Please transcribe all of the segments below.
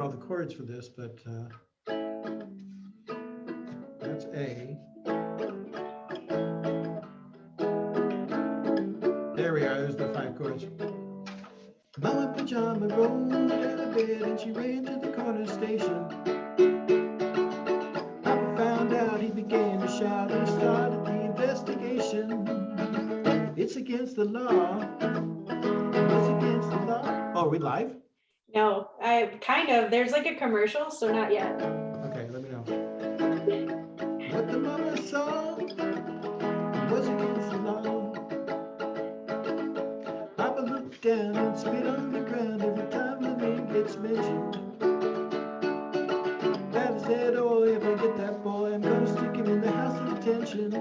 all the chords for this, but that's A. There we are. There's the 5 chords. Mama Pajama rolled out of bed and she ran to the corner station. Papa found out, he began to shout and started the investigation. It's against the law. It's against the law. Oh, are we live? No, I kind of. There's like a commercial, so not yet. Okay, let me know. What the mama saw was against the law. Papa looked down and spit on the ground every time the name gets mentioned. Daddy said, oh, if I get that boy, I'm gonna stick him in the house of detention.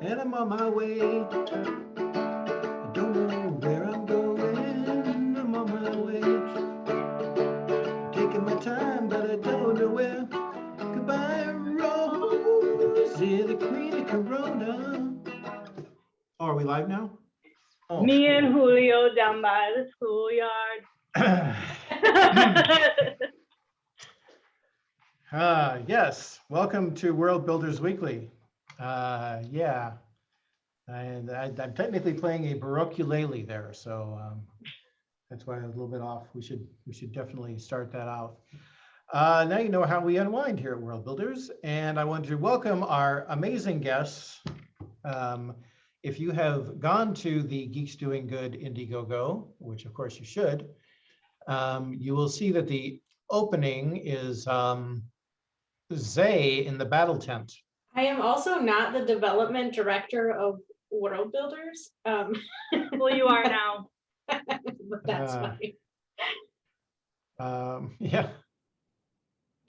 And I'm on my way. I don't know where I'm going. I'm on my way. Taking my time, but I don't know where. Goodbye, Rosie, the queen of Corona. Oh, are we live now? Oh. Me and Julio down by the schoolyard. Yes, welcome to Worldbuilders Weekly. Yeah, and I'm technically playing a Baroque ukulele there, so that's why I'm a little bit off. We should definitely start that out. Now you know how we unwind here at Worldbuilders, and I want to welcome our amazing guests. If you have gone to the Geeks Doing Good Indiegogo, which of course you should, you will see that the opening is Zay in the battle tent. I am also not the development director of Worldbuilders. Well, you are now. But that's fine. Yeah.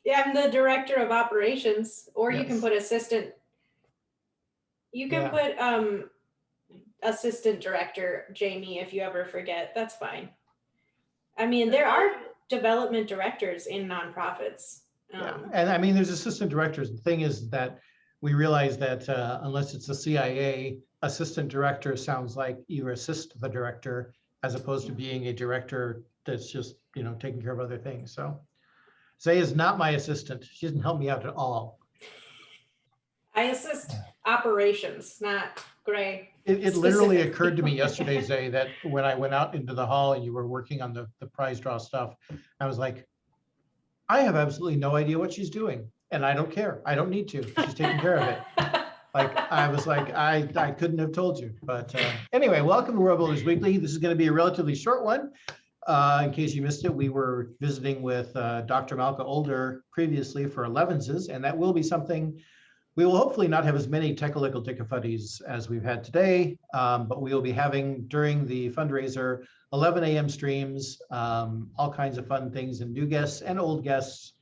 Yeah, I'm the director of operations, or you can Yes. put assistant. You can put assistant director, Jamie, if you ever forget. That's fine. I mean, there are development directors in nonprofits. Yeah, and I mean, there's assistant directors. The thing is that we realize that unless it's the CIA, assistant director sounds like you assist the director as opposed to being a director that's just, you know, taking care of other things. So Zay is not my assistant. She doesn't help me out at all. I assist operations, not Gray. It literally occurred to me yesterday, Zay, that when I went out into the hall and you were working on the prize draw stuff, I was like, I have absolutely no idea what she's doing, and I don't care. I don't need to. She's taking care of it. Like, I was like, I couldn't have told you. But anyway, welcome to Worldbuilders Weekly. This is going to be a relatively short one. In case you missed it, we were visiting with Dr. Malka Older previously for 11s, and that will be something. We will hopefully not have as many technical difficulties as we've had today, but we will be having during the fundraiser 11 a.m. streams, all kinds of fun things, and new guests and old guests,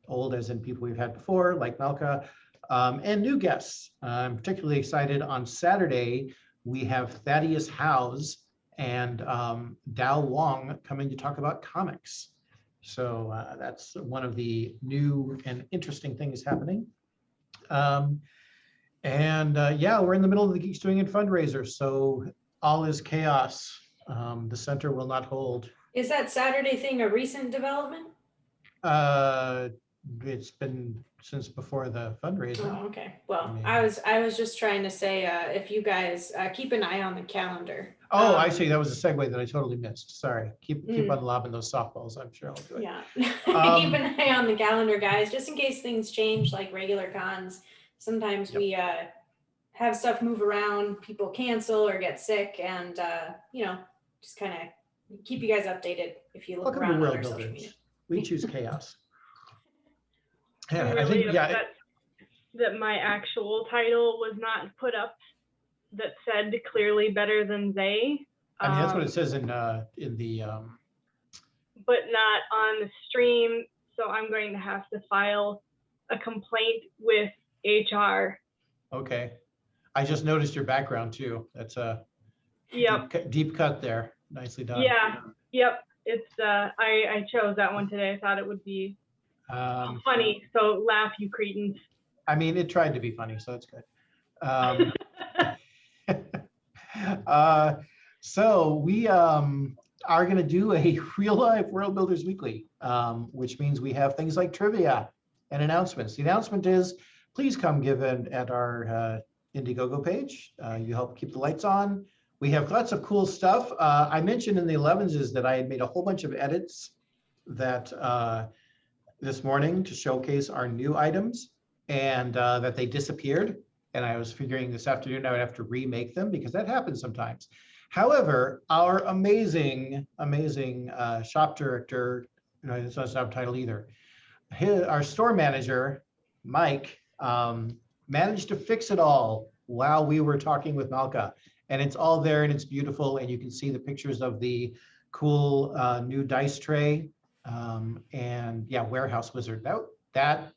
old as in people we've had before, like Malka, and new guests. I'm particularly excited on Saturday. We have Thaddeus Howes and Dao Wong coming to talk about comics. So that's one of the new and interesting things happening. Yeah, we're in the middle of the Geeks Doing It fundraiser, so all is chaos. The center will not hold. Is that Saturday thing a recent development? It's been since before the fundraiser. Oh, okay. Well, I mean, I was just trying to say if you guys keep an eye on the calendar. Oh, I see. That was a segue that I totally missed. Sorry. Keep on lobbing those softballs. I'm sure I'll do it. Yeah. Keep an eye on the calendar, guys, just in case things change like regular cons. Sometimes we have stuff move around, people cancel or get sick, and you know, just kind of keep you guys updated if you look around on our social media. We choose chaos. Yeah, I'm really I think upset that my actual title was not put up that said clearly better than they. I mean, that's what it says in the but not on the stream. So I'm going to have to file a complaint with HR. Okay. I just noticed your background too. That's a deep cut there. Nicely done. Yeah. Yep. It's I chose that one today. I thought it would be funny. So laugh, you cretins. I mean, it tried to be funny, so it's good. So we are going to do a real life World Builders Weekly, which means we have things like trivia and announcements. The announcement is, please come give in at our Indiegogo page. You help keep the lights on. We have lots of cool stuff. I mentioned in the 11s is that I had made a whole bunch of edits that this morning to showcase our new items, and that they disappeared. And I was figuring this afternoon I would have to remake them because that happens sometimes. However, our amazing shop director, it's not a subtitle either, our store manager, Mike, managed to fix it all while we were talking with Malka. And it's all there and it's beautiful. And you can see the pictures of the cool new dice tray. And yeah, Warehouse Wizard. That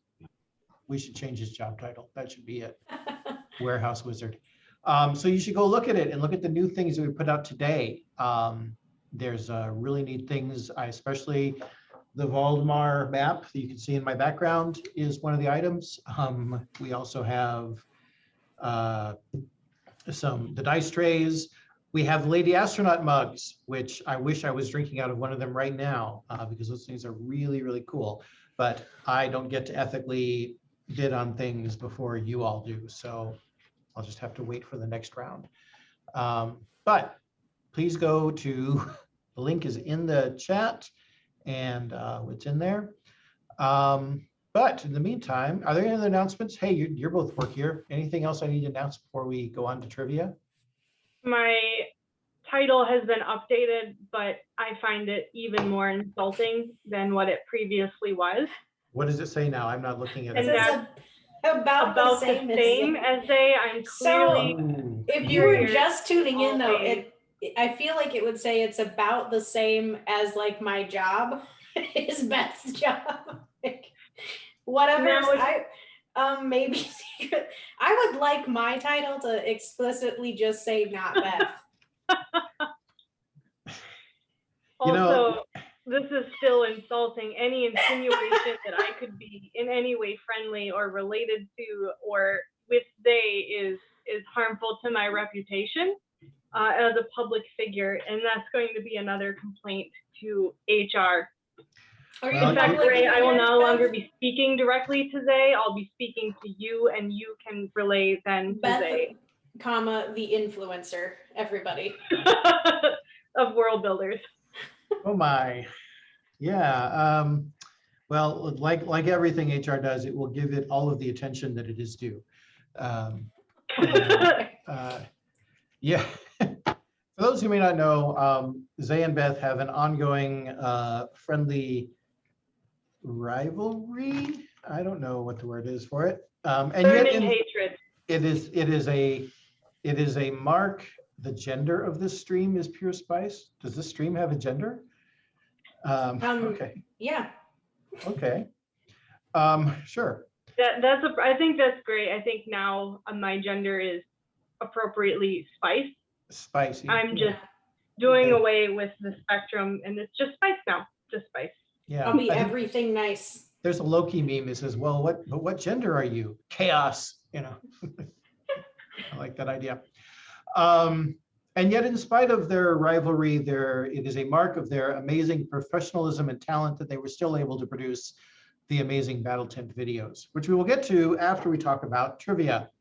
we should change his job title. That should be it. Warehouse Wizard. So you should go look at it and look at the new things that we put out today. There's really neat things. I especially the Valdemar map that you can see in my background is one of the items. We also have the dice trays. We have Lady Astronaut mugs, which I wish I was drinking out of one of them right now because those things are really, really cool. But I don't get to ethically bid on things before you all do. So I'll just have to wait for the next round. But please go to, the link is in the chat and it's in there. But in the meantime, are there any other announcements? Hey, you're both work here. Anything else I need to announce before we go on to trivia? My title has been updated, but I find it even more insulting than what it previously was. What does it say now? I'm not looking at And it. that's about the same as they. I'm clearly. Ooh. If you were Here, just tuning in though, always. I feel like it would say it's about the same as like my job is Beth's job. Like, whatever. Maybe I would like my title to explicitly just say not Beth. Also, this is still insulting. Any insinuation that I could be in any way friendly or related to or with they is harmful to my reputation as a public figure, and that's going to be another complaint to HR. In fact, Ray, I will no longer be speaking directly to Zay. I'll be speaking to you, and you can relay then to Beth, Zay. The influencer, everybody. Of Worldbuilders. Oh my, yeah. Well, like everything HR does, it will give it all of the attention that it is due. Yeah. For those who may not know, Zay and Beth have an ongoing friendly rivalry. I don't know what the word is for it. And Burning hatred. It is a mark. The gender of this stream is Pure Spice. Does this stream have a gender? Okay. Yeah. Okay. Sure. I think that's great. I think now my gender is appropriately Spice. Spicy. I'm just doing away with the spectrum, and it's just Spice now. Just Spice. Yeah. I'll be everything nice. There's a Loki meme that says, "Well, what gender are you?" Chaos. I like that idea. And yet, in spite of their rivalry, it is a mark of their amazing professionalism and talent that they were still able to produce the amazing Battle Tent videos, which we will get to after we talk about trivia.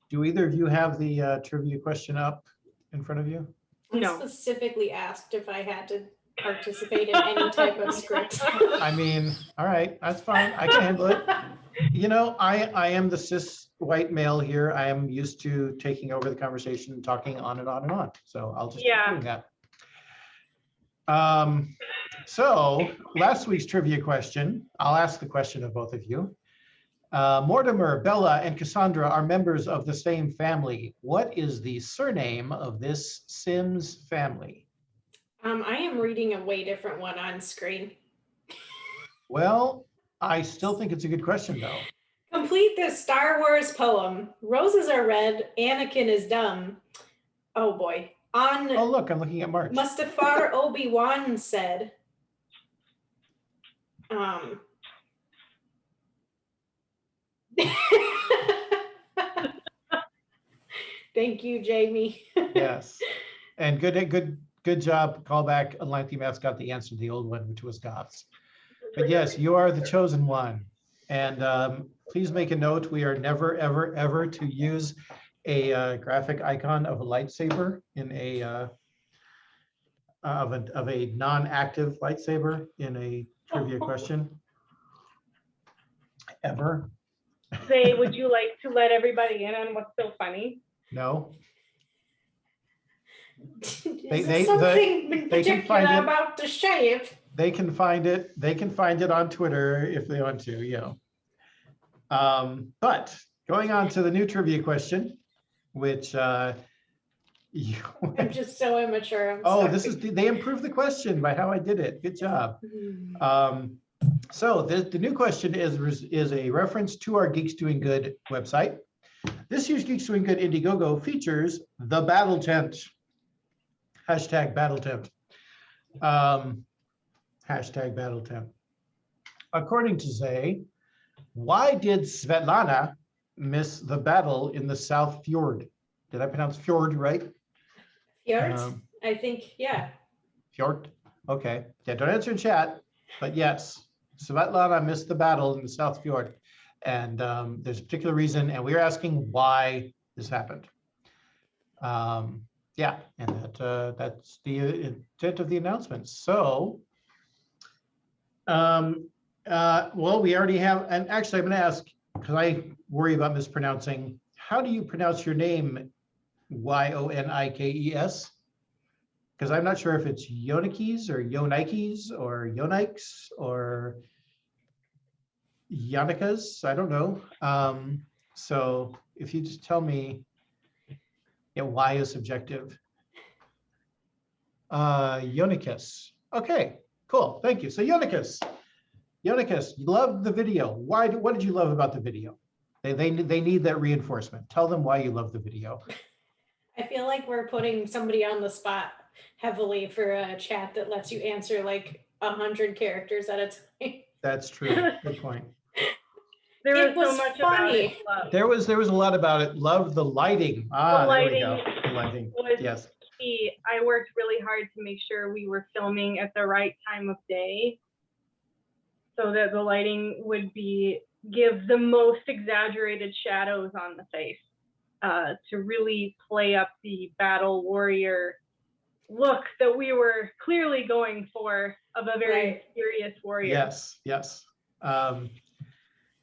Do either of you have the trivia question up in front of you? No. I specifically asked if I had to participate in any type of script. I mean, all right, that's fine. I can handle it. I am the cis white male here. I am used to taking over the conversation and talking on and on and on. So I'll just keep doing that. So last week's trivia question, I'll ask the question of both of you. Mortimer, Bella, and Cassandra are members of the same family. What is the surname of this Sims family? I am reading a way different one on screen. Well, I still think it's a good question, though. Complete this Star Wars poem. Roses are red, Anakin is dumb. Oh boy. Oh, look, I'm looking at March. Mustafar Obi-Wan said, Thank you, Jamie. Yes, and good good job. Callback. Unlikely Maths got the answer to the old one, which was Goths. But yes, you are the chosen one. And please make a note, we are never, ever, ever to use a graphic icon of a lightsaber in a of a non-active lightsaber in a trivia question. Ever. Say, would you like to let everybody in on what's so funny? No. Is They- there they- something in they can particular find it. about the shape? They can find it. They can find it on Twitter if they want to, But going on to the new trivia question, which you, I'm just so immature. I'm oh, sorry. they improved the question by how I did it. Good job. Hmm. So the new question is a reference to our Geeks Doing Good website. This year's Geeks Doing Good Indiegogo features the battle tent. Hashtag battle tent. Hashtag battle tent. According to Zay, why did Svetlana miss the battle in the South Fjord? Did I pronounce fjord right? Fjord? I think, yeah. Fjord? Okay. Yeah, don't answer in chat, but yes, Svetlana missed the battle in the South Fjord. And there's a particular reason, and we're asking why this happened. Yeah, and that's the intent of the announcement. So, well, we already have, and actually I'm going to ask, because I worry about mispronouncing, how do you pronounce your name, Yonikes? Because I'm not sure if it's Yonikes or Yonikes or Yonikes or Yonikas, I don't know. So if you just tell me, yeah, why is subjective. Yonikes. Okay, cool. Thank you. So Yonikes, you loved the video. Why? What did you love about the video? They need that reinforcement. Tell them why you love the video. I feel like we're putting somebody on the spot heavily for a chat that lets you answer like 100 characters at a time. That's true. Good point. There It was so was much about it. funny. Love. There was a lot about it. Love the lighting. Ah, The there we go. lighting The lighting. was Yes. key. I worked really hard to make sure we were filming at the right time of day, so that the lighting would give the most exaggerated shadows on the face, to really play up the battle warrior look that we were clearly going for, of a very Right. serious warrior. Yes. Yes.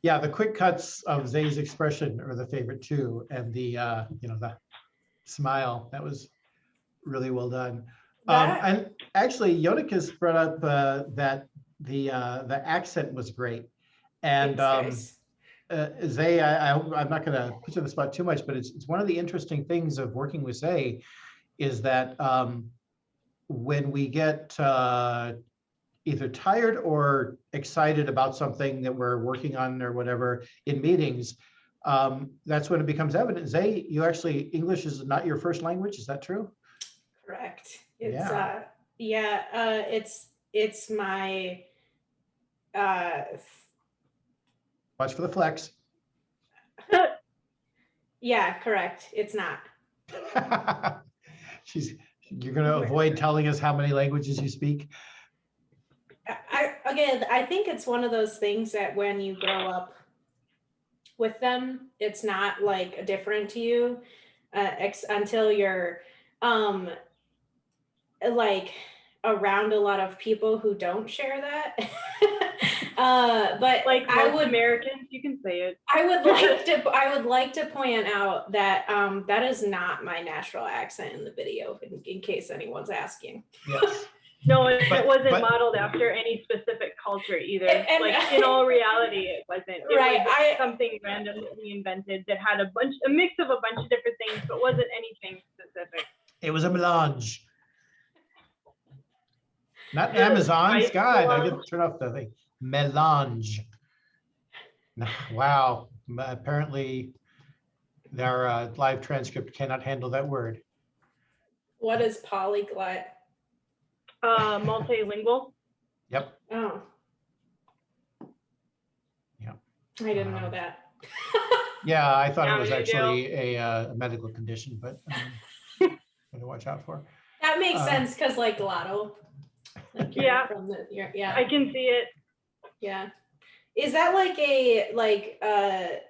Yeah, the quick cuts of Zay's expression are the favorite too, and the the smile, that was really well done. And actually, Yonikis brought up that the accent was great, and Thanks, Zay, I'm not going to put you on the spot too much, but it's one of the interesting things of working with Zay is that when we get either tired or excited about something that we're working on or whatever in meetings, that's when it becomes evident. Zay, you actually, English is not your first language, is that true? Correct. It's Yeah. it's my Watch for the flex. yeah, correct. It's not. You're going to avoid telling us how many languages you speak? I think it's one of those things that when you grow up with them, it's not like different to you until you're like around a lot of people who don't share that. But Like I most would Americans, you can say it. I would like to point out that that is not my natural accent in the video, in case anyone's asking. Yes. No, it But- wasn't but- modeled after any specific culture either. And- Like in all reality, it wasn't. It Right, was something random that we invented that had a mix of a bunch of different things, but wasn't anything specific. It was a melange. Not Amazon, Right, God, I melange. get to turn off the thing. Melange. Wow, apparently their live transcript cannot handle that word. What is polyglot? Multilingual. Yep. Oh. Yeah. I didn't know that. Yeah, I thought Now it was you do. actually a medical condition, but to watch out for. That that makes sense because like Lotto. Like Yeah. From the, yeah. I can see it. Yeah. Is that like a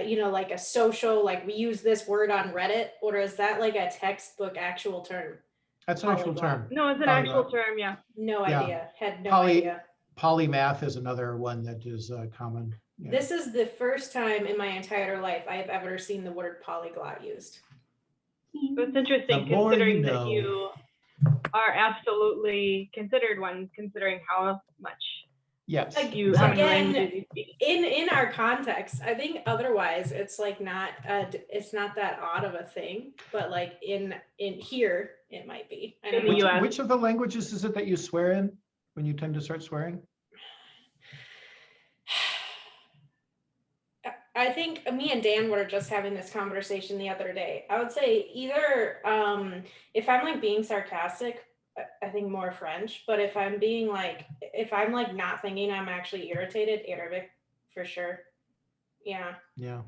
you know, like a social, like we use this word on Reddit, or is that like a textbook actual term? That's an actual Polyglot. term. No, it's an Polyglot. actual term, yeah. No Yeah. idea. Had no Poly- idea. Polymath is another one that is common. Yeah. This is the first time in my entire life I've ever seen the word polyglot used. It's interesting The more considering you that know. you are absolutely considered one, considering how much Yes. Like, you, how many again, languages you speak. in our context, I think otherwise it's like not it's not that odd of a thing, but like in here it might be. I don't In the know. US. Which of the languages is it that you swear in when you tend to start swearing? I think me and Dan were just having this conversation the other day. I would say either if I'm like being sarcastic, I think more French, but if I'm being like, if I'm like not thinking, I'm actually irritated, Arabic for sure. Yeah. Yeah.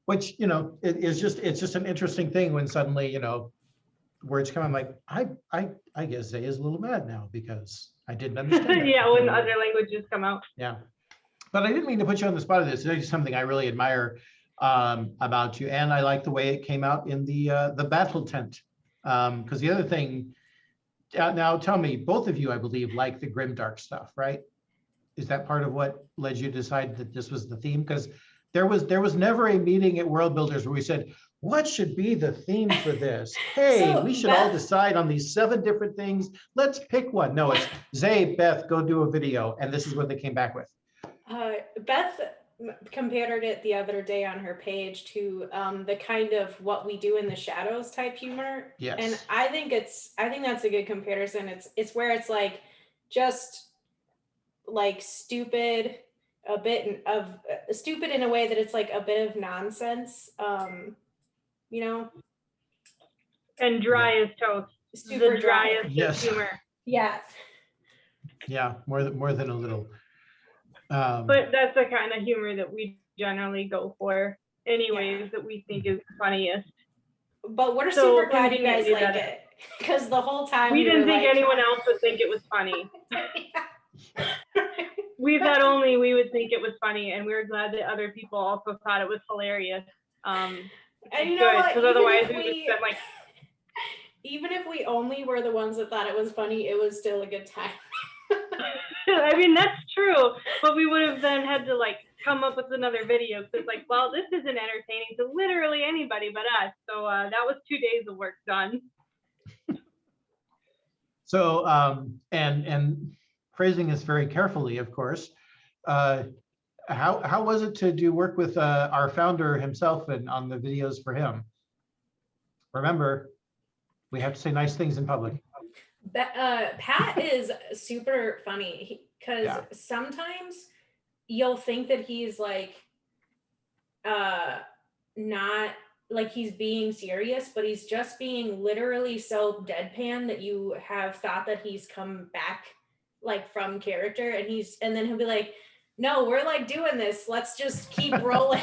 Which, you know, it's just an interesting thing when suddenly, you know, words come. I'm like, I guess Zay is a little mad now because I didn't understand that. Yeah, when other languages come out. Yeah. But I didn't mean to put you on the spot of this. It's actually something I really admire about you. And I like the way it came out in the battle tent. Because the other thing, now tell me, both of you, I believe, like the grimdark stuff, right? Is that part of what led you to decide that this was the theme? Because there was never a meeting at Worldbuilders where we said, what should be the theme for this? Hey, So, we should all Beth- decide on these 7 different things. Let's pick one. No, it's Zay, Beth, go do a video. And this is what they came back with. Beth compared it the other day on her page to the kind of what we do in the shadows type humor. Yes. And I think that's a good comparison. It's where it's like just like stupid, a bit of stupid in a way that it's like a bit of nonsense. You know, And dry as toast. super The driest Yes. humor. Yeah. Yeah, more than a little. But that's the kind of humor that we generally go for anyways, that we think is funniest. But we're So super glad you guys conveniently like that- it. Because the whole time We didn't were think like, anyone else would think it was funny. We thought only we would think it was funny, and we were glad that other people also thought it was hilarious. And you know what? Because Even otherwise if we would we- spend like even if we only were the ones that thought it was funny, it was still a good time. I mean, that's true, but we would have then had to like come up with another video because like, well, this isn't entertaining to literally anybody but us. So that was 2 days of work done. So, and phrasing this very carefully, of course. How was it to do work with our founder himself and on the videos for him? Remember, we have to say nice things in public. Pat is super funny because Yeah. sometimes you'll think that he's like not like he's being serious, but he's just being literally so deadpan that you have thought that he's come back like from character, and then he'll be like, no, we're like doing this, let's just keep rolling.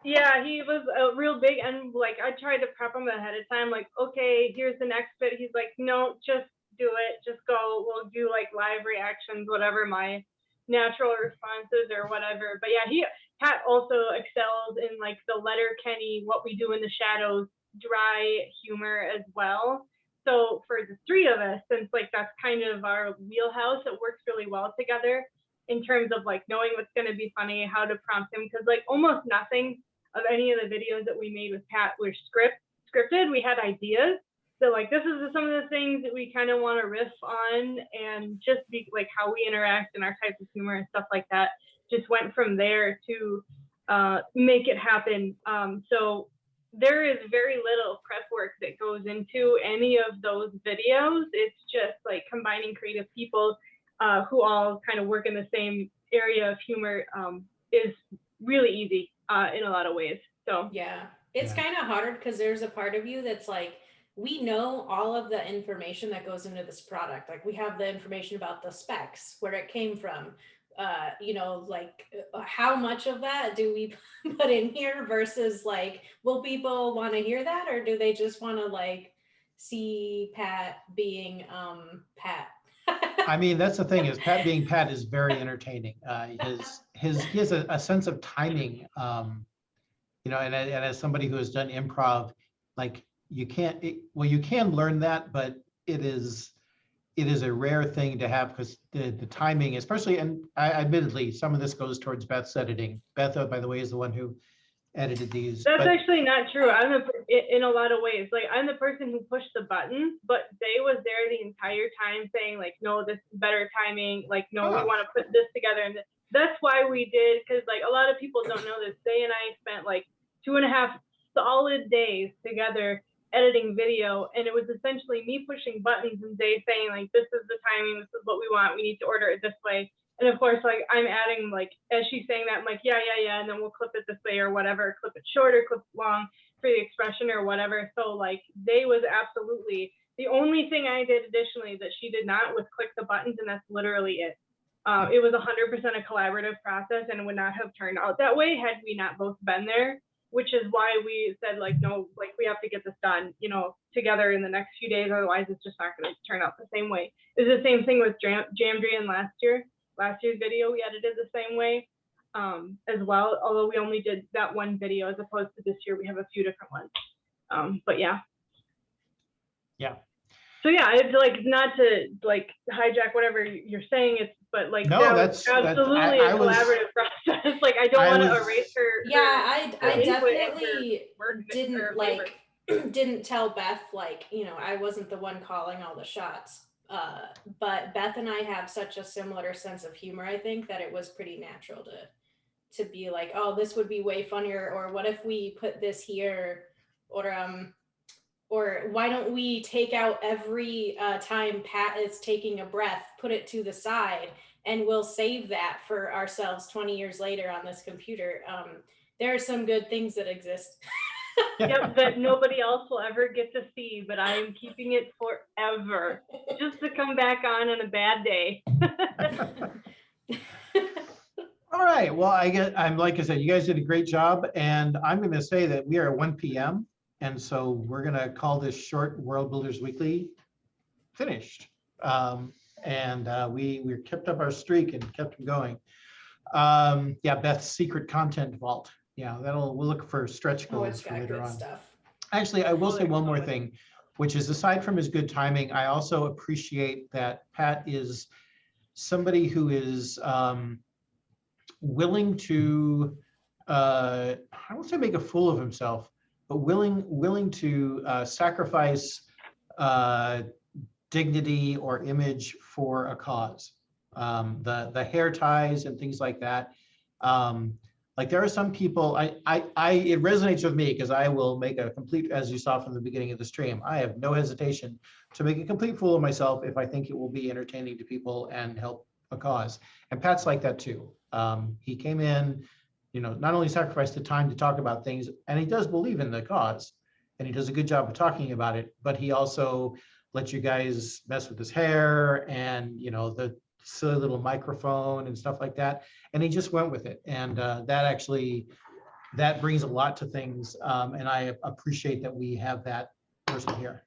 Yeah, he was real big, and like I tried to prep him ahead of time, like, okay, here's the next bit. He's like, no, just do it, just go. We'll do like live reactions, whatever my natural responses or whatever. But yeah, Pat also excelled in like the letter Kenny, what we do in the shadows, dry humor as well. So for the 3 of us, since like that's kind of our wheelhouse, it works really well together in terms of like knowing what's going to be funny, how to prompt him, because like almost nothing of any of the videos that we made with Pat were scripted. We had ideas. So like this is some of the things that we kind of want to riff on, and just be like how we interact and our types of humor and stuff like that. Just went from there to make it happen. So there is very little prep work that goes into any of those videos. It's just like combining creative people who all kind of work in the same area of humor is really easy in a lot of ways. So Yeah, it's Yeah. kind of hard because there's a part of you that's like, we know all of the information that goes into this product. Like we have the information about the specs, where it came from, you know, like how much of that do we put in here versus like, will people want to hear that, or do they just want to like see Pat being Pat? I mean, that's the thing is Pat being Pat is very entertaining. He has a sense of timing, you know, and as somebody who has done improv, like you can't, well, you can learn that, but it is a rare thing to have because the timing, especially, and admittedly, some of this goes towards Beth's editing. Beth, by the way, is the one who edited these. That's but actually not true. In a lot of ways. Like, I'm the person who pushed the button, but they was there the entire time saying like, no, this is better timing. Like, no, we want to put this together. And that's why we did, because like a lot of people don't know this. They and I spent like 2.5 solid days together editing video, and it was essentially me pushing buttons and they saying like, this is the timing, this is what we want, we need to order it this way. And of course, like I'm adding, like as she's saying that, I'm like, yeah, and then we'll clip it this way or whatever, clip it short or clip it long for the expression or whatever. So like they was absolutely, the only thing I did additionally that she did not was click the buttons, and that's literally it. It was 100% a collaborative process, and would not have turned out that way had we not both been there, which is why we said like, no, like we have to get this done, you know, together in the next few days. Otherwise it's just not going to turn out the same way. It's the same thing with Jamdrian last year's video. We edited the same way as well, although we only did that one video as opposed to this year we have a few different ones. But yeah. So yeah, it's like not to like hijack whatever you're saying, it's but like no, that's absolutely a collaborative process. Like I don't want to erase her. Yeah, I definitely didn't like didn't tell Beth, like, you know, I wasn't the one calling all the shots. But Beth and I have such a similar sense of humor, I think, that it was pretty natural to be like, oh, this would be way funnier, or what if we put this here, or why don't we take out every time Pat is taking a breath, put it to the side, and we'll save that for ourselves 20 years later on this computer. There are some good things that exist. Yep, that nobody else will ever get to see, but I am keeping it forever, just to come back on a bad day. All right, well, I'm like I said, you guys did a great job, and I'm going to say that we are at 1 p.m. And so we're going to call this short Worldbuilders Weekly finished. We kept up our streak and kept them going. Yeah, Beth's secret content vault. Yeah, we'll look for stretch goals for later on. Stuff. Actually, I will say one more thing, which is aside from his good timing, I also appreciate that Pat is somebody who is willing to, I won't say make a fool of himself, but willing to sacrifice dignity or image for a cause. The hair ties and things like that. Like there are some people, it resonates with me because I will make a complete, as you saw from the beginning of the stream, I have no hesitation to make a complete fool of myself if I think it will be entertaining to people and help a cause. And Pat's like that too. He came in, you know, not only sacrificed the time to talk about things, and he does believe in the cause, and he does a good job of talking about it, but he also lets you guys mess with his hair and, you know, the silly little microphone and stuff like that. And he just went with it. And that brings a lot to things. And I appreciate that we have that person here.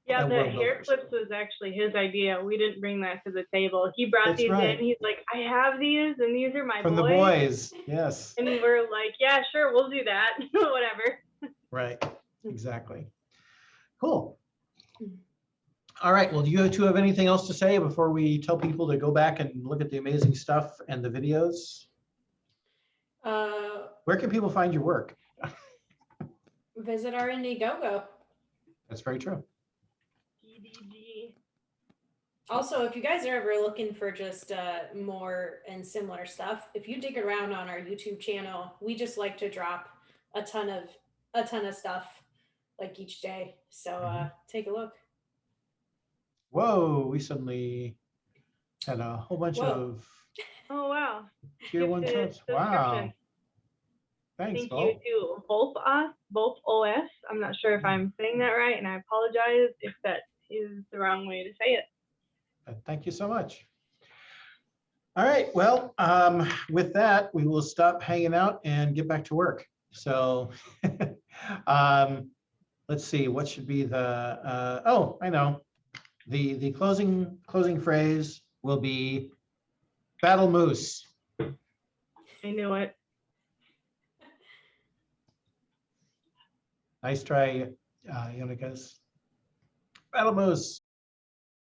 Yeah, the hair clips was actually his idea. We didn't bring that to the table. He brought these in. He's like, I have these, and these are my from boys. The boys, yes. And we're like, yeah, sure, we'll do that. Whatever. Right, exactly. Cool. All right, well, do you two have anything else to say before we tell people to go back and look at the amazing stuff and the videos? Where can people find your work? Visit our Indiegogo. That's very true. Also, if you guys are ever looking for just more and similar stuff, if you dig around on our YouTube channel, we just like to drop a ton of stuff like each day. So take a look. Whoa, we suddenly had a whole bunch of oh wow tier 1 subs. Wow. Thanks. Thank you to both OS. I'm not sure if I'm saying that right, and I apologize if that is the wrong way to say it. Thank you so much. All right, well, with that, we will stop hanging out and get back to work. So let's see, what should be the, oh, I know. The closing phrase will be battle moose. I knew it. Nice try, Yonicas. Battle moose.